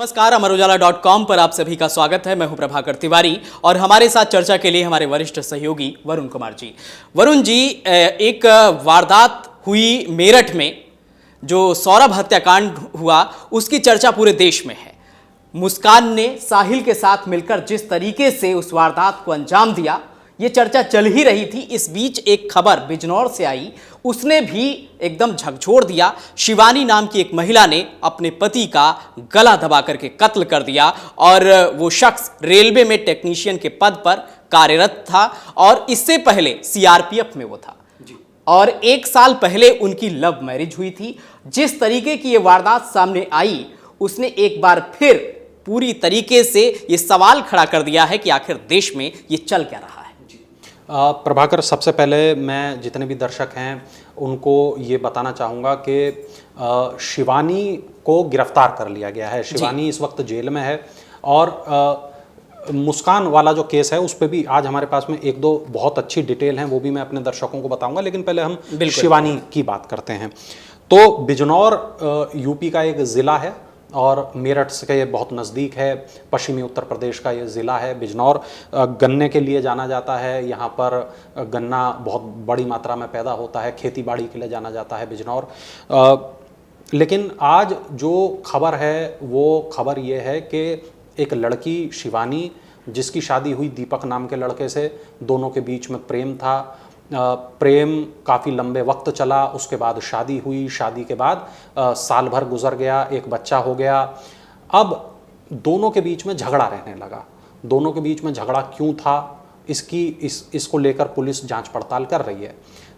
नमस्कार, अमरउजाला.com पर आप सभी का स्वागत है। मैं हूं प्रभाकर तिवारी और हमारे साथ चर्चा के लिए हमारे वरिष्ठ सहयोगी वरुण कुमार जी। वरुण जी, एक वारदात हुई मेरठ में, जो सौरभ हत्याकांड हुआ, उसकी चर्चा पूरे देश में है। मुस्कान ने साहिल के साथ मिलकर जिस तरीके से उस वारदात को अंजाम दिया, ये चर्चा चल ही रही थी। इस बीच एक खबर बिजनौर से आई, उसने भी एकदम झकझोर दिया। शिवानी नाम की एक महिला ने अपने पति का गला दबा करके कत्ल कर दिया और वो शख्स रेलवे में टेक्नीशियन के पद पर कार्यरत था और इससे पहले सीआरपीएफ में वो था और 1 साल पहले उनकी लव मैरिज हुई थी। जिस तरीके की ये वारदात सामने आई, उसने एक बार फिर पूरी तरीके से ये सवाल खड़ा कर दिया है कि आखिर देश में ये चल क्या रहा है। प्रभाकर, सबसे पहले मैं जितने भी दर्शक हैं उनको ये बताना चाहूँगा कि शिवानी को गिरफ्तार कर लिया गया है। शिवानी इस वक्त जेल में है और मुस्कान वाला जो केस है उस पर भी आज हमारे पास में 1-2 बहुत अच्छी डिटेल हैं, वो भी मैं अपने दर्शकों को बताऊंगा। लेकिन पहले हम शिवानी की बात करते हैं। तो बिजनौर यूपी का एक ज़िला है और मेरठ से ये बहुत नज़दीक है। पश्चिमी उत्तर प्रदेश का ये ज़िला है बिजनौर। गन्ने के लिए जाना जाता है, यहाँ पर गन्ना बहुत बड़ी मात्रा में पैदा होता है, खेती बाड़ी के लिए जाना जाता है बिजनौर। लेकिन आज जो खबर है वो खबर ये है कि एक लड़की शिवानी, जिसकी शादी हुई दीपक नाम के लड़के से, दोनों के बीच में प्रेम था। प्रेम काफ़ी लंबे वक्त चला, उसके बाद शादी हुई। शादी के बाद साल भर गुजर गया, एक बच्चा हो गया। अब दोनों के बीच में झगड़ा रहने लगा। दोनों के बीच में झगड़ा क्यों था, इसको लेकर पुलिस जांच पड़ताल कर रही है।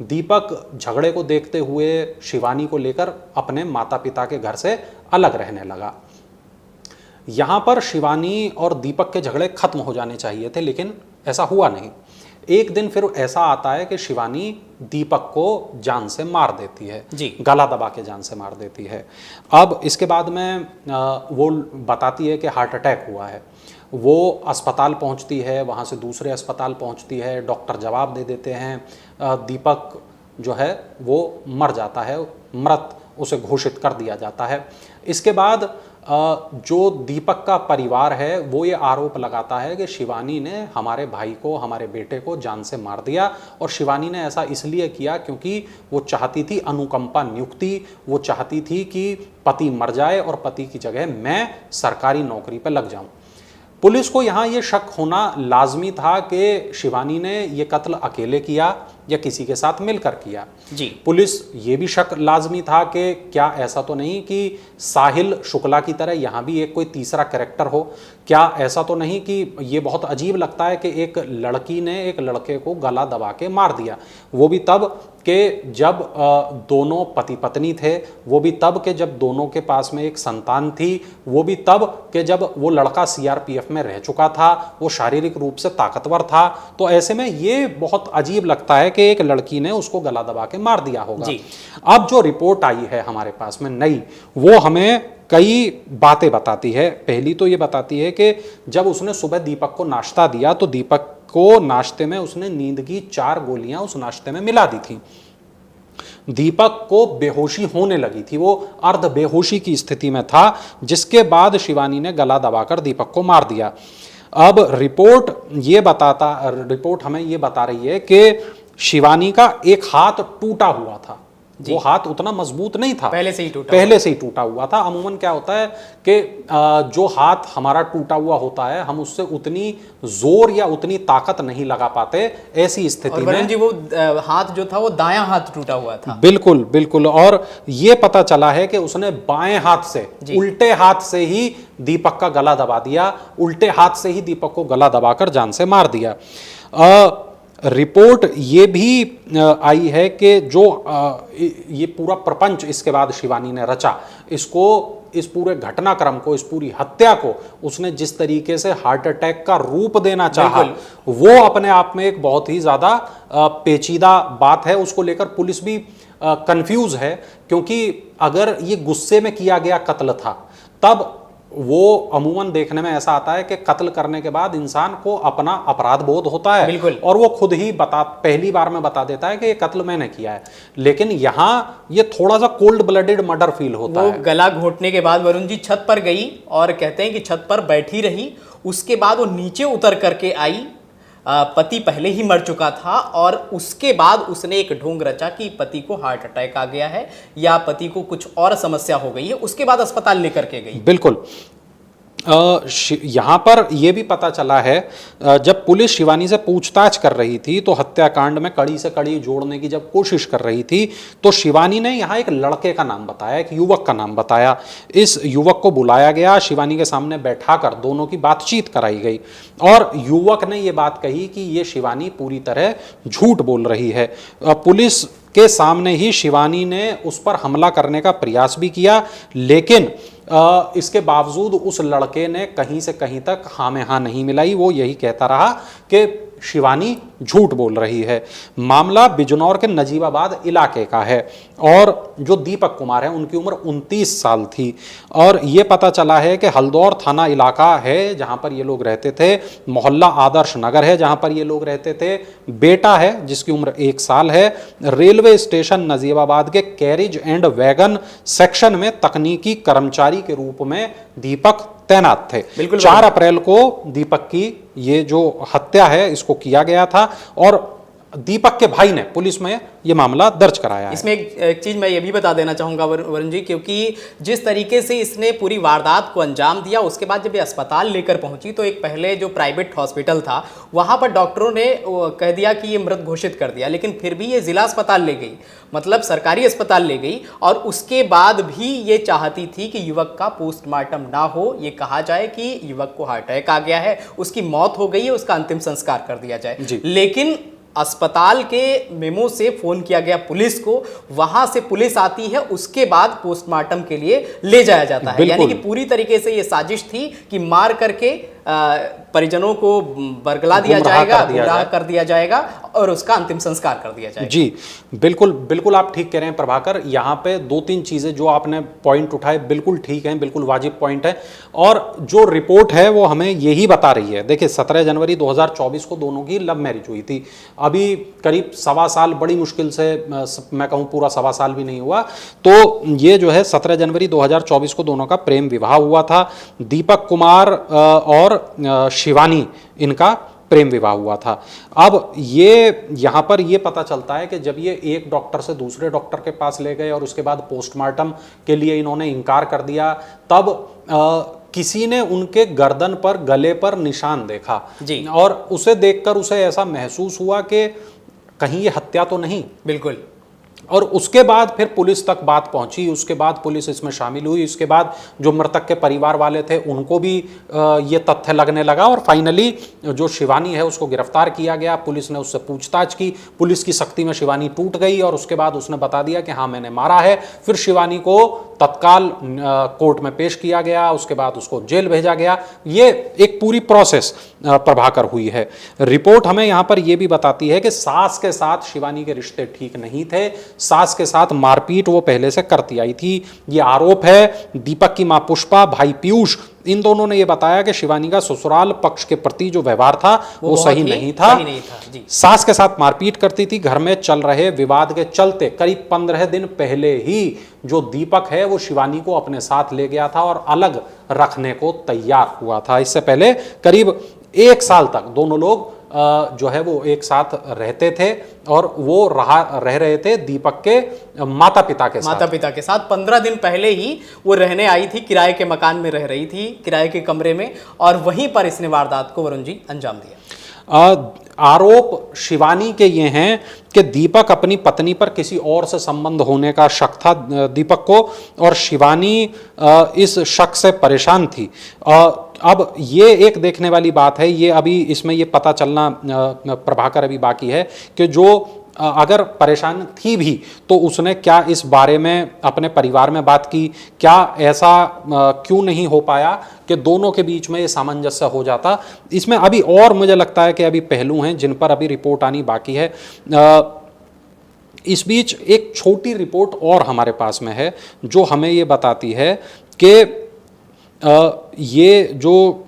दीपक झगड़े को देखते हुए शिवानी को लेकर अपने माता पिता के घर से अलग रहने लगा। यहाँ पर शिवानी और दीपक के झगड़े खत्म हो जाने चाहिए थे, लेकिन ऐसा हुआ नहीं। एक दिन फिर ऐसा आता है कि शिवानी दीपक को जान से मार देती है, गला दबा के जान से मार देती है। अब इसके बाद में वो बताती है कि हार्ट अटैक हुआ है। वो अस्पताल पहुंचती है, वहाँ से दूसरे अस्पताल पहुंचती है, डॉक्टर जवाब दे देते हैं, दीपक जो है वो मर जाता है, मृत उसे घोषित कर दिया जाता है। इसके बाद जो दीपक का परिवार है वो ये आरोप लगाता है कि शिवानी ने हमारे भाई को, हमारे बेटे को जान से मार दिया और शिवानी ने ऐसा इसलिए किया क्योंकि वो चाहती थी अनुकंपा नियुक्ति। वो चाहती थी कि पति मर जाए और पति की जगह मैं सरकारी नौकरी पर लग जाऊं। पुलिस को यहाँ ये शक होना लाजमी था कि शिवानी ने ये कत्ल अकेले किया या किसी के साथ मिलकर किया। पुलिस ये भी शक लाजमी था कि क्या ऐसा तो नहीं कि साहिल शुक्ला की तरह यहाँ भी एक कोई तीसरा कैरेक्टर हो। क्या ऐसा तो नहीं कि ये बहुत अजीब लगता है कि एक लड़की ने एक लड़के को गला दबा के मार दिया, वो भी तब कि जब दोनों पति पत्नी थे, वो भी तब कि जब दोनों के पास में एक संतान थी, वो भी तब कि जब वो लड़का सीआरपीएफ में रह चुका था, वो शारीरिक रूप से ताकतवर था। तो ऐसे में ये बहुत अजीब लगता है कि एक लड़की ने उसको गला दबा के मार दिया होगा। अब जो रिपोर्ट आई है हमारे पास में नई, वो हमें कई बातें बताती है। पहली तो ये बताती है कि जब उसने सुबह दीपक को नाश्ता दिया तो दीपक को नाश्ते में उसने नींद की 4 गोलियां उस नाश्ते में मिला दी थी। दीपक को बेहोशी होने लगी थी, वो अर्ध बेहोशी की स्थिति में था, जिसके बाद शिवानी ने गला दबाकर दीपक को मार दिया। अब रिपोर्ट हमें ये बता रही है कि शिवानी का एक हाथ टूटा हुआ था। वो हाथ उतना मजबूत नहीं था, पहले से ही टूटा हुआ था। अमूमन क्या होता है कि जो हाथ हमारा टूटा हुआ होता है, हम उससे उतनी जोर या उतनी ताकत नहीं लगा पाते। ऐसी स्थिति में जी वो हाथ जो था वो दायां हाथ टूटा हुआ था। बिल्कुल बिल्कुल। और ये पता चला है कि उसने बाएं हाथ से, उल्टे हाथ से ही दीपक का गला दबा दिया, उल्टे हाथ से ही दीपक को गला दबाकर जान से मार दिया। रिपोर्ट ये भी आई है कि जो ये पूरा प्रपंच इसके बाद शिवानी ने रचा, इस पूरे घटनाक्रम को, इस पूरी हत्या को उसने जिस तरीके से हार्ट अटैक का रूप देना चाहा, वो अपने आप में एक बहुत ही ज़्यादा पेचीदा बात है। उसको लेकर पुलिस भी कंफ्यूज है, क्योंकि अगर ये गुस्से में किया गया कत्ल था, तब वो अमूमन देखने में ऐसा आता है कि कत्ल करने के बाद इंसान को अपना अपराध बोध होता है, बिल्कुल। और वो खुद ही पहली बार में बता देता है कि ये कत्ल मैंने किया है। लेकिन यहाँ ये थोड़ा सा कोल्ड ब्लडेड मर्डर फील होता वो है। गला घोटने के बाद वरुण जी छत पर गई और कहते हैं कि छत पर बैठी रही, उसके बाद वो नीचे उतर करके आई। पति पहले ही मर चुका था और उसके बाद उसने एक ढोंग रचा कि पति को हार्ट अटैक आ गया है या पति को कुछ और समस्या हो गई है, उसके बाद अस्पताल लेकर के गई। बिल्कुल। यहाँ पर यह भी पता चला है, जब पुलिस शिवानी से पूछताछ कर रही थी तो हत्याकांड में कड़ी से कड़ी जोड़ने की जब कोशिश कर रही थी तो शिवानी ने यहाँ एक लड़के का नाम बताया, एक युवक का नाम बताया। इस युवक को बुलाया गया, शिवानी के सामने बैठाकर दोनों की बातचीत कराई गई और युवक ने यह बात कही कि ये शिवानी पूरी तरह झूठ बोल रही है। पुलिस के सामने ही शिवानी ने उस पर हमला करने का प्रयास भी किया, लेकिन इसके बावजूद उस लड़के ने कहीं से कहीं तक हाँ में हाँ नहीं मिलाई। वो यही कहता रहा कि शिवानी झूठ बोल रही है। मामला बिजनौर के नजीबाबाद इलाके का है और जो दीपक कुमार है उनकी उम्र 29 साल थी और ये पता चला है कि हल्दौर थाना इलाका है जहां पर ये लोग रहते थे, मोहल्ला आदर्श नगर है जहां पर ये लोग रहते थे। बेटा है जिसकी उम्र 1 साल है। रेलवे स्टेशन नजीबाबाद के कैरिज एंड वैगन सेक्शन में तकनीकी कर्मचारी के रूप में दीपक तैनात थे। 4 अप्रैल को दीपक की ये जो हत्या है इसको किया गया था और दीपक के भाई ने पुलिस में ये मामला दर्ज कराया है। इसमें एक चीज मैं ये भी बता देना चाहूंगा वरुण जी, क्योंकि जिस तरीके से इसने पूरी वारदात को अंजाम दिया, उसके बाद जब ये अस्पताल लेकर पहुंची तो एक पहले जो प्राइवेट हॉस्पिटल था वहां पर डॉक्टरों ने कह दिया कि ये मृत घोषित कर दिया, लेकिन फिर भी ये जिला अस्पताल ले गई, मतलब सरकारी अस्पताल ले गई और उसके बाद भी ये चाहती थी कि युवक का पोस्टमार्टम ना हो, ये कहा जाए कि युवक को हार्ट अटैक आ गया है, उसकी मौत हो गई है, उसका अंतिम संस्कार कर दिया जाए। लेकिन अस्पताल के मेमो से फोन किया गया पुलिस को, वहां से पुलिस आती है, उसके बाद पोस्टमार्टम के लिए ले जाया जाता है। यानी कि पूरी तरीके से यह साजिश थी कि मार करके परिजनों को बरगला दिया जाएगा, गुमराह कर दिया जाएगा और उसका अंतिम संस्कार कर दिया जाएगा। जी बिल्कुल बिल्कुल, आप ठीक कह रहे हैं प्रभाकर। यहाँ पे 2-3 चीजें जो आपने पॉइंट उठाए बिल्कुल ठीक हैं, बिल्कुल वाजिब पॉइंट है और जो रिपोर्ट है वो हमें यही बता रही है। देखिए 17 जनवरी 2024 को दोनों की लव मैरिज हुई थी। अभी करीब 1.25 साल, बड़ी मुश्किल से मैं कहूँ पूरा 1.25 साल भी नहीं हुआ, तो ये जो है 17 जनवरी 2024 को दोनों का प्रेम विवाह हुआ था। दीपक कुमार और शिवानी इनका प्रेम विवाह हुआ था। अब ये यहाँ पर ये पता चलता है कि जब ये एक डॉक्टर से दूसरे डॉक्टर के पास ले गए और उसके बाद पोस्टमार्टम के लिए इन्होंने इनकार कर दिया, तब किसी ने उनके गर्दन पर, गले पर निशान देखा जी। और उसे देखकर उसे ऐसा महसूस हुआ कि कहीं ये हत्या तो नहीं। बिल्कुल। और उसके बाद फिर पुलिस तक बात पहुंची, उसके बाद पुलिस इसमें शामिल हुई, उसके बाद जो मृतक के परिवार वाले थे उनको भी ये तथ्य लगने लगा और फाइनली जो शिवानी है उसको गिरफ्तार किया गया। पुलिस ने उससे पूछताछ की, पुलिस की सख्ती में शिवानी टूट गई और उसके बाद उसने बता दिया कि हाँ मैंने मारा है। फिर शिवानी को तत्काल कोर्ट में पेश किया गया, उसके बाद उसको जेल भेजा गया। ये एक पूरी प्रोसेस प्रभाकर हुई है। रिपोर्ट हमें यहाँ पर यह भी बताती है कि सास के साथ शिवानी के रिश्ते ठीक नहीं थे, सास के साथ मारपीट वो पहले से करती आई थी, ये आरोप है। दीपक की मां पुष्पा, भाई पीयूष, इन दोनों ने ये बताया कि शिवानी का ससुराल पक्ष के प्रति जो व्यवहार था वो सही नहीं था। जी। सास के साथ मारपीट करती थी। घर में चल रहे विवाद के चलते करीब 15 दिन पहले ही जो दीपक है वो शिवानी को अपने साथ ले गया था और अलग रखने को तैयार हुआ था। इससे पहले करीब 1 साल तक दोनों लोग जो है वो एक साथ रहते थे और वो रह रहे थे दीपक के माता पिता के साथ। 15 दिन पहले ही वो रहने आई थी, किराए के मकान में रह रही थी, किराए के कमरे में, और वहीं पर इसने वारदात को वरुण जी अंजाम दिया। आरोप शिवानी के ये हैं कि दीपक अपनी पत्नी पर किसी और से संबंध होने का शक था दीपक को, और शिवानी इस शक से परेशान थी। अब ये एक देखने वाली बात है, ये अभी इसमें ये पता चलना प्रभाकर अभी बाकी है कि जो अगर परेशान थी भी तो उसने क्या इस बारे में अपने परिवार में बात की, क्या ऐसा क्यों नहीं हो पाया कि दोनों के बीच में ये सामंजस्य हो जाता। इसमें अभी और मुझे लगता है कि अभी पहलू हैं जिन पर अभी रिपोर्ट आनी बाकी है। इस बीच एक छोटी रिपोर्ट और हमारे पास में है जो हमें ये बताती है कि ये जो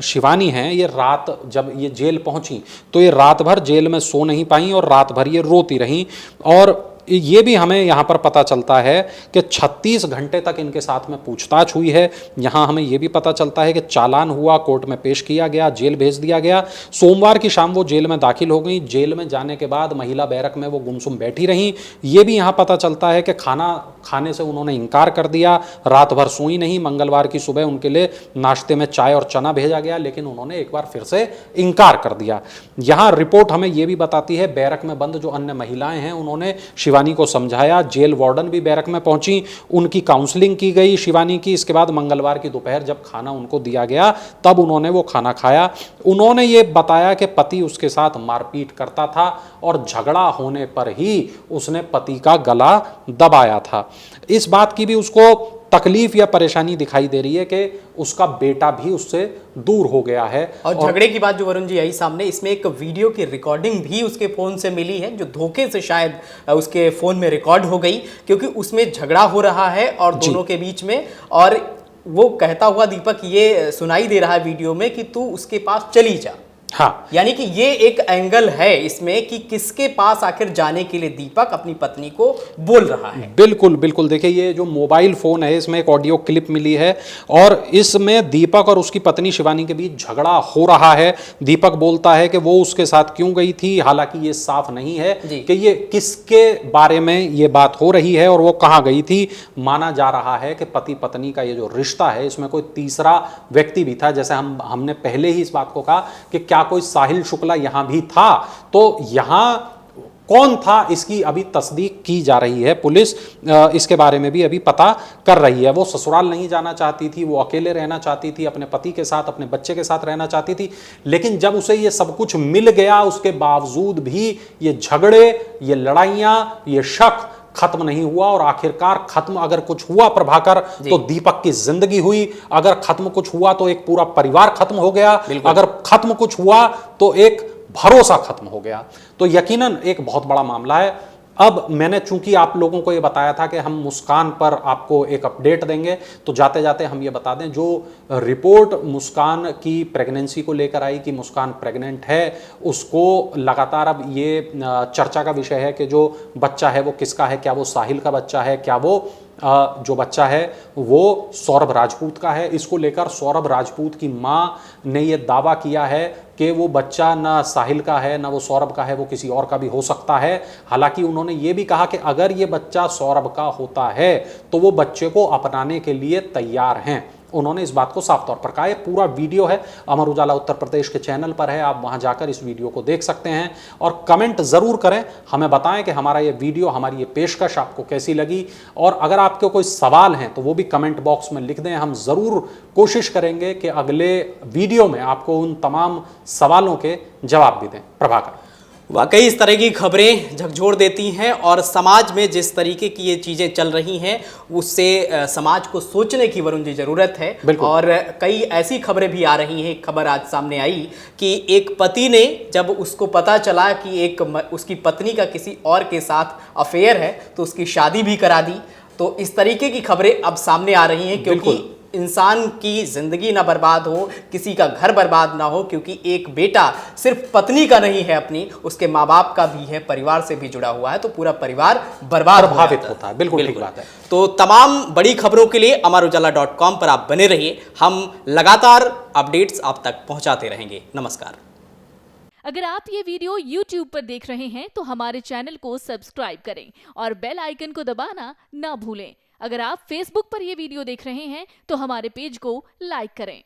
शिवानी हैं, ये रात जब ये जेल पहुंची तो ये रात भर जेल में सो नहीं पाई और रात भर ये रोती रहीं। और ये भी हमें यहाँ पर पता चलता है कि 36 घंटे तक इनके साथ में पूछताछ हुई है। यहाँ हमें ये भी पता चलता है कि चालान हुआ, कोर्ट में पेश किया गया, जेल भेज दिया गया। सोमवार की शाम वो जेल में दाखिल हो गई। जेल में जाने के बाद महिला बैरक में वो गुमसुम बैठी रहीं। ये भी यहाँ पता चलता है कि खाना खाने से उन्होंने इनकार कर दिया, रात भर सोई नहीं। मंगलवार की सुबह उनके लिए नाश्ते में चाय और चना भेजा गया, लेकिन उन्होंने एक बार फिर से इनकार कर दिया। यहाँ रिपोर्ट हमें ये भी बताती है, बैरक में बंद जो अन्य महिलाएं हैं उन्होंने शिवानी को समझाया। जेल वार्डन भी बैरक में पहुंची, उनकी काउंसलिंग की गई शिवानी की। इसके बाद मंगलवार की दोपहर जब खाना उनको दिया गया तब उन्होंने वो खाना खाया। उन्होंने ये बताया कि पति उसके साथ मारपीट करता था और झगड़ा होने पर ही उसने पति का गला दबाया था। इस बात की भी उसको तकलीफ या परेशानी दिखाई दे रही है कि उसका बेटा भी उससे दूर हो गया है। और झगड़े की बात जो वरुण जी आई सामने, इसमें एक वीडियो की रिकॉर्डिंग भी उसके फ़ोन से मिली है, जो धोखे से शायद उसके फ़ोन में रिकॉर्ड हो गई, क्योंकि उसमें झगड़ा हो रहा है और दोनों के बीच में। और वो कहता हुआ दीपक ये सुनाई दे रहा है वीडियो में कि तू उसके पास चली जा। हाँ, यानी कि ये एक एंगल है इसमें कि किसके पास आखिर जाने के लिए दीपक अपनी पत्नी को बोल रहा है। बिल्कुल बिल्कुल। देखिए, ये जो मोबाइल फोन है इसमें एक ऑडियो क्लिप मिली है और इसमें दीपक और उसकी पत्नी शिवानी के बीच झगड़ा हो रहा है। दीपक बोलता है कि वो उसके साथ क्यों गई थी, हालांकि ये साफ नहीं है कि ये किसके बारे में ये बात हो रही है और वो कहाँ गई थी। माना जा रहा है कि पति पत्नी का ये जो रिश्ता है इसमें कोई तीसरा व्यक्ति भी था। जैसे हमने पहले ही इस बात को कहा कि क्या कोई साहिल शुक्ला यहां भी था, तो यहां कौन था इसकी अभी तस्दीक की जा रही है। पुलिस इसके बारे में भी अभी पता कर रही है। वो ससुराल नहीं जाना चाहती थी, वो अकेले रहना चाहती थी, अपने पति के साथ, अपने बच्चे के साथ रहना चाहती थी। लेकिन जब उसे ये सब कुछ मिल गया, उसके बावजूद भी ये झगड़े, ये लड़ाइयां, ये शक खत्म नहीं हुआ। और आखिरकार खत्म अगर कुछ हुआ प्रभाकर, तो दीपक की जिंदगी हुई। अगर खत्म कुछ हुआ तो एक पूरा परिवार खत्म हो गया। अगर खत्म कुछ हुआ तो एक भरोसा खत्म हो गया। तो यकीनन एक बहुत बड़ा मामला है। अब मैंने चूंकि आप लोगों को ये बताया था कि हम मुस्कान पर आपको एक अपडेट देंगे, तो जाते जाते हम ये बता दें, जो रिपोर्ट मुस्कान की प्रेगनेंसी को लेकर आई कि मुस्कान प्रेग्नेंट है, उसको लगातार अब ये चर्चा का विषय है कि जो बच्चा है वो किसका है। क्या वो साहिल का बच्चा है, क्या वो जो बच्चा है वो सौरभ राजपूत का है। इसको लेकर सौरभ राजपूत की मां ने यह दावा किया है कि वो बच्चा ना साहिल का है ना वो सौरभ का है, वो किसी और का भी हो सकता है। हालांकि उन्होंने ये भी कहा कि अगर ये बच्चा सौरभ का होता है तो वो बच्चे को अपनाने के लिए तैयार हैं। उन्होंने इस बात को साफ तौर पर कहा। ये पूरा वीडियो है अमर उजाला उत्तर प्रदेश के चैनल पर है, आप वहां जाकर इस वीडियो को देख सकते हैं। और कमेंट जरूर करें, हमें बताएं कि हमारा ये वीडियो, हमारी ये पेशकश आपको कैसी लगी। और अगर आपके कोई सवाल हैं तो वो भी कमेंट बॉक्स में लिख दें। हम जरूर कोशिश करेंगे कि अगले वीडियो में आपको उन तमाम सवालों के जवाब भी दें। प्रभाकर, वाकई इस तरह की खबरें झकझोर देती हैं और समाज में जिस तरीके की ये चीज़ें चल रही हैं उससे समाज को सोचने की वरुण जी ज़रूरत है। और कई ऐसी खबरें भी आ रही हैं। एक खबर आज सामने आई कि एक पति ने, जब उसको पता चला कि उसकी पत्नी का किसी और के साथ अफेयर है, तो उसकी शादी भी करा दी। तो इस तरीके की खबरें अब सामने आ रही हैं, क्योंकि इंसान की जिंदगी ना बर्बाद हो, किसी का घर बर्बाद ना हो, क्योंकि एक बेटा सिर्फ पत्नी का नहीं है, अपनी उसके माँ बाप का भी है, परिवार से भी जुड़ा हुआ है, तो पूरा परिवार प्रभावित होता है। बिल्कुल ठीक बात है। तो तमाम बड़ी खबरों के लिए अमरउजाला.com पर आप बने रहिए। हम लगातार अपडेट्स आप तक पहुंचाते रहेंगे। नमस्कार। अगर आप ये वीडियो YouTube पर देख रहे हैं तो हमारे चैनल को सब्सक्राइब करें और बेल आइकन को दबाना ना भूलें। अगर आप Facebook पर ये वीडियो देख रहे हैं तो हमारे पेज को लाइक करें।